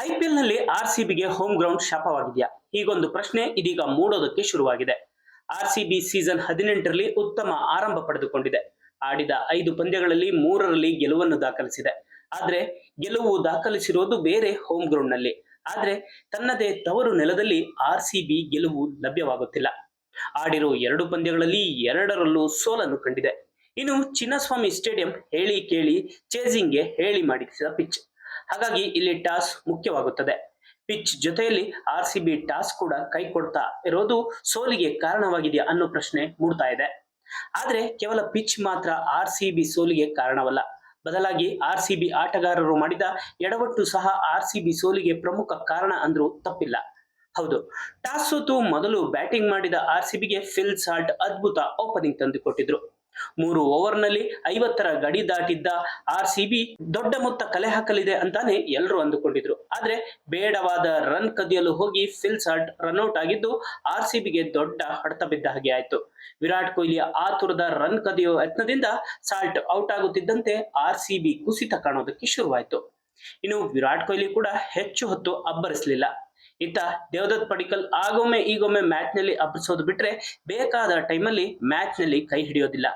ಐಪಿಎಲ್ನಲ್ಲಿ ಆರ್ಸಿಬಿಗೆ home ground ಶಾಪವಾಗಿದೆಯಾ? ಹೀಗೊಂದು ಪ್ರಶ್ನೆ ಇದೀಗ ಮೂಡೋದಕ್ಕೆ ಶುರುವಾಗಿದೆ. ಆರ್ಸಿಬಿ ಸೀಸನ್ 18ರಲ್ಲಿ ಉತ್ತಮ ಆರಂಭ ಪಡೆದುಕೊಂಡಿದೆ. ಆಡಿದ 5 ಪಂದ್ಯಗಳಲ್ಲಿ 3ರಲ್ಲಿ ಗೆಲುವನ್ನು ದಾಖಲಿಸಿದೆ. ಆದ್ರೆ ಗೆಲುವು ದಾಖಲಿಸಿರೋದು ಬೇರೆ ಹೋಮ್ ಗ್ರೌಂಡ್ ನಲ್ಲಿ. ಆದ್ರೆ ತನ್ನದೇ ತವರು ನೆಲದಲ್ಲಿ ಆರ್ಸಿಬಿ ಗೆಲುವು ಲಭ್ಯವಾಗುತ್ತಿಲ್ಲ. ಆಡಿರೋ 2 ಪಂದ್ಯಗಳಲ್ಲಿ 2ರಲ್ಲೂ ಸೋಲನ್ನು ಕಂಡಿದೆ. ಇನ್ನು ಚಿನ್ನಸ್ವಾಮಿ ಸ್ಟೇಡಿಯಂ ಹೇಳಿ ಕೇಳಿ ಚೇಸಿಂಗ್ಗೆ ಹೇಳಿ ಮಾಡಿಸಿದ ಪಿಚ್. ಹಾಗಾಗಿ ಇಲ್ಲಿ ಟಾಸ್ ಮುಖ್ಯವಾಗುತ್ತದೆ. ಪಿಚ್ ಜೊತೆಯಲ್ಲಿ ಆರ್ಸಿಬಿ ಟಾಸ್ ಕೂಡ ಕೈ ಕೊಡ್ತಾ ಇರೋದು ಸೋಲಿಗೆ ಕಾರಣವಾಗಿದೆಯಾ ಅನ್ನೋ ಪ್ರಶ್ನೆ ಮೂಡ್ತಾ ಇದೆ. ಆದ್ರೆ ಕೇವಲ ಪಿಚ್ ಮಾತ್ರ ಆರ್ಸಿಬಿ ಸೋಲಿಗೆ ಕಾರಣವಲ್ಲ. ಬದಲಾಗಿ ಆರ್ಸಿಬಿ ಆಟಗಾರರು ಮಾಡಿದ ಎಡವಟ್ಟು ಸಹ ಆರ್ಸಿಬಿ ಸೋಲಿಗೆ ಪ್ರಮುಖ ಕಾರಣ ಅಂದ್ರೂ ತಪ್ಪಿಲ್ಲ. ಹೌದು, ಟಾಸ್ ಸೋತು ಮೊದಲು ಬ್ಯಾಟಿಂಗ್ ಮಾಡಿದ ಆರ್ಸಿಬಿಗೆ ಫಿಲ್ ಸಾಲ್ಟ್ ಅದ್ಭುತ ಓಪನಿಂಗ್ ತಂದುಕೊಟ್ಟಿದ್ರು. 3 ಓವರ್ನಲ್ಲಿ 50ರ ಗಡಿ ದಾಟಿದ್ದ ಆರ್ಸಿಬಿ ದೊಡ್ಡ ಮೊತ್ತ ಕಲೆ ಹಾಕಲಿದೆ ಅಂತಾನೆ ಎಲ್ಲರೂ ಅಂದುಕೊಂಡಿದ್ರು. ಆದ್ರೆ ಬೇಡವಾದ ರನ್ ಕದಿಯಲು ಹೋಗಿ ಫಿಲ್ ಸಾಲ್ಟ್ ರನ್ಔಟ್ ಆಗಿದ್ದು ಆರ್ಸಿಬಿಗೆ ದೊಡ್ಡ ಹೊಡೆತ ಬಿದ್ದ ಹಾಗೆ ಆಯ್ತು. ವಿರಾಟ್ ಕೊಹ್ಲಿಯ ಆತುರದ ರನ್ ಕದಿಯೋ ಯತ್ನದಿಂದ ಸಾಲ್ಟ್ ಔಟ್ ಆಗುತ್ತಿದ್ದಂತೆ ಆರ್ಸಿಬಿ ಕುಸಿತ ಕಾಣೋದಕ್ಕೆ ಶುರುವಾಯಿತು. ಇನ್ನು ವಿರಾಟ್ ಕೊಹ್ಲಿ ಕೂಡ ಹೆಚ್ಚು ಹೊತ್ತು ಅಬ್ಬರಿಸಲಿಲ್ಲ. ಇತ್ತ ದೇವದತ್ ಪಡಿಕ್ಕಲ್ ಆಗೊಮ್ಮೆ ಈಗೊಮ್ಮೆ ಮ್ಯಾಚ್ ನಲ್ಲಿ ಅಬ್ಬರಿಸೋದು ಬಿಟ್ರೆ ಬೇಕಾದ ಟೈಮಲ್ಲಿ ಮ್ಯಾಚ್ ನಲ್ಲಿ ಕೈ ಹಿಡಿಯೋದಿಲ್ಲ.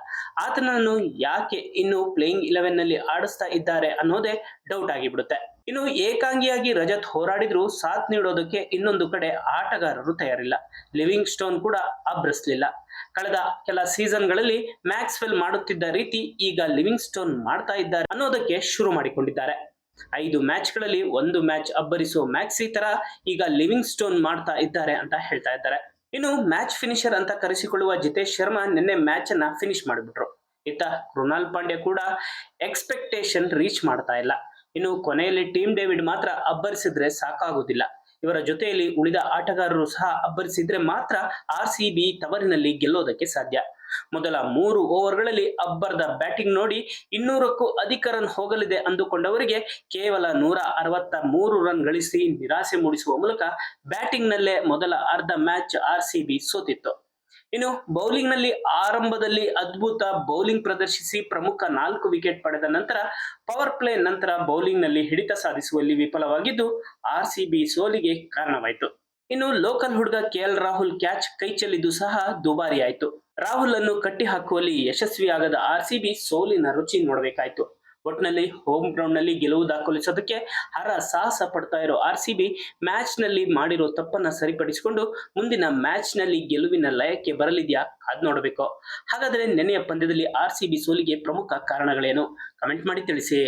ಆತನನ್ನು ಯಾಕೆ ಇನ್ನು ಪ್ಲೇಯಿಂಗ್ 11 ನಲ್ಲಿ ಆಡಿಸ್ತಾ ಇದ್ದಾರೆ ಅನ್ನೋದೇ ಡೌಟ್ ಆಗಿಬಿಡುತ್ತೆ. ಇನ್ನು ಏಕಾಂಗಿಯಾಗಿ ರಜತ್ ಹೋರಾಡಿದ್ರು ಸಾಥ್ ನೀಡೋದಕ್ಕೆ ಇನ್ನೊಂದು ಕಡೆ ಆಟಗಾರರು ತಯಾರಿಲ್ಲ. ಲಿವಿಂಗ್ ಸ್ಟೋನ್ ಕೂಡ ಅಬ್ಬರಿಸಲಿಲ್ಲ. ಕಳೆದ ಕೆಲ ಸೀಸನ್ಗಳಲ್ಲಿ ಮ್ಯಾಕ್ಸ್ವೆಲ್ ಮಾಡುತ್ತಿದ್ದ ರೀತಿ ಈಗ ಲಿವಿಂಗ್ ಸ್ಟೋನ್ ಮಾಡ್ತಾ ಇದ್ದಾರೆ ಅನ್ನೋದಕ್ಕೆ ಶುರು ಮಾಡಿಕೊಂಡಿದ್ದಾರೆ. 5 ಮ್ಯಾಚ್ಗಳಲ್ಲಿ 1 ಮ್ಯಾಚ್ ಅಬ್ಬರಿಸೋ ಮ್ಯಾಕ್ಸಿ ತರ ಈಗ ಲಿವಿಂಗ್ ಸ್ಟೋನ್ ಮಾಡ್ತಾ ಇದ್ದಾರೆ ಅಂತ ಹೇಳ್ತಾ ಇದ್ದಾರೆ. ಇನ್ನು ಮ್ಯಾಚ್ ಫಿನಿಶರ್ ಅಂತ ಕರೆಸಿಕೊಳ್ಳುವ ಜಿತೇಶ್ ಶರ್ಮಾ ನಿನ್ನೆ ಮ್ಯಾಚ್ ಅನ್ನ ಫಿನಿಶ್ ಮಾಡಿಬಿಟ್ರು. ಇತ್ತ ಕೃಣಾಲ್ ಪಾಂಡ್ಯ ಕೂಡ ಎಕ್ಸ್ಪೆಕ್ಟೇಷನ್ ರೀಚ್ ಮಾಡ್ತಾ ಇಲ್ಲ. ಇನ್ನು ಕೊನೆಯಲ್ಲಿ ಟೀಮ್ ಡೇವಿಡ್ ಮಾತ್ರ ಅಬ್ಬರಿಸಿದ್ರೆ ಸಾಕಾಗುವುದಿಲ್ಲ. ಇವರ ಜೊತೆಯಲ್ಲಿ ಉಳಿದ ಆಟಗಾರರು ಸಹ ಅಬ್ಬರಿಸಿದ್ರೆ ಮಾತ್ರ ಆರ್ಸಿಬಿ ತವರಿನಲ್ಲಿ ಗೆಲ್ಲೋದಕ್ಕೆ ಸಾಧ್ಯ. ಮೊದಲ 3 ಓವರ್ಗಳಲ್ಲಿ ಅಬ್ಬರದ ಬ್ಯಾಟಿಂಗ್ ನೋಡಿ 200ಕ್ಕೂ ಅಧಿಕ ರನ್ ಹೋಗಲಿದೆ ಅಂದುಕೊಂಡವರಿಗೆ ಕೇವಲ 163 ರನ್ ಗಳಿಸಿ ನಿರಾಸೆ ಮೂಡಿಸುವ ಮೂಲಕ ಬ್ಯಾಟಿಂಗ್ ನಲ್ಲೇ ಮೊದಲ ಅರ್ಧ ಮ್ಯಾಚ್ ಆರ್ಸಿಬಿ ಸೋತಿತ್ತು. ಇನ್ನು ಬೌಲಿಂಗ್ ನಲ್ಲಿ ಆರಂಭದಲ್ಲಿ ಅದ್ಭುತ ಬೌಲಿಂಗ್ ಪ್ರದರ್ಶಿಸಿ ಪ್ರಮುಖ 4 ವಿಕೆಟ್ ಪಡೆದ ನಂತರ ಪವರ್ ಪ್ಲೇ ನಂತರ ಬೌಲಿಂಗ್ ನಲ್ಲಿ ಹಿಡಿತ ಸಾಧಿಸುವಲ್ಲಿ ವಿಫಲವಾಗಿದ್ದು ಆರ್ಸಿಬಿ ಸೋಲಿಗೆ ಕಾರಣವಾಯಿತು. ಇನ್ನು ಲೋಕಲ್ ಹುಡುಗ ಕೆಎಲ್ ರಾಹುಲ್ ಕ್ಯಾಚ್ ಕೈ ಚೆಲ್ಲಿದ್ದು ಸಹ ದುಬಾರಿಯಾಯಿತು. ರಾಹುಲ್ ಅನ್ನು ಕಟ್ಟಿ ಹಾಕುವಲ್ಲಿ ಯಶಸ್ವಿಯಾಗದ ಆರ್ಸಿಬಿ ಸೋಲಿನ ರುಚಿ ನೋಡಬೇಕಾಯಿತು. ಒಟ್ನಲ್ಲಿ ಹೋಮ್ ಗ್ರೌಂಡ್ ನಲ್ಲಿ ಗೆಲುವು ದಾಖಲಿಸೋದಕ್ಕೆ ಹರ ಸಾಹಸ ಪಡ್ತಾ ಇರೋ ಆರ್ಸಿಬಿ ಮ್ಯಾಚ್ ನಲ್ಲಿ ಮಾಡಿರೋ ತಪ್ಪನ್ನ ಸರಿಪಡಿಸಿಕೊಂಡು ಮುಂದಿನ ಮ್ಯಾಚ್ ನಲ್ಲಿ ಗೆಲುವಿನ ಲಯಕ್ಕೆ ಬರಲಿದೆಯಾ ಕಾದ್ ನೋಡಬೇಕು. ಹಾಗಾದ್ರೆ ನೆನೆಯ ಪಂದ್ಯದಲ್ಲಿ ಆರ್ಸಿಬಿ ಸೋಲಿಗೆ ಪ್ರಮುಖ ಕಾರಣಗಳೇನು? ಕಮೆಂಟ್ ಮಾಡಿ ತಿಳಿಸಿ.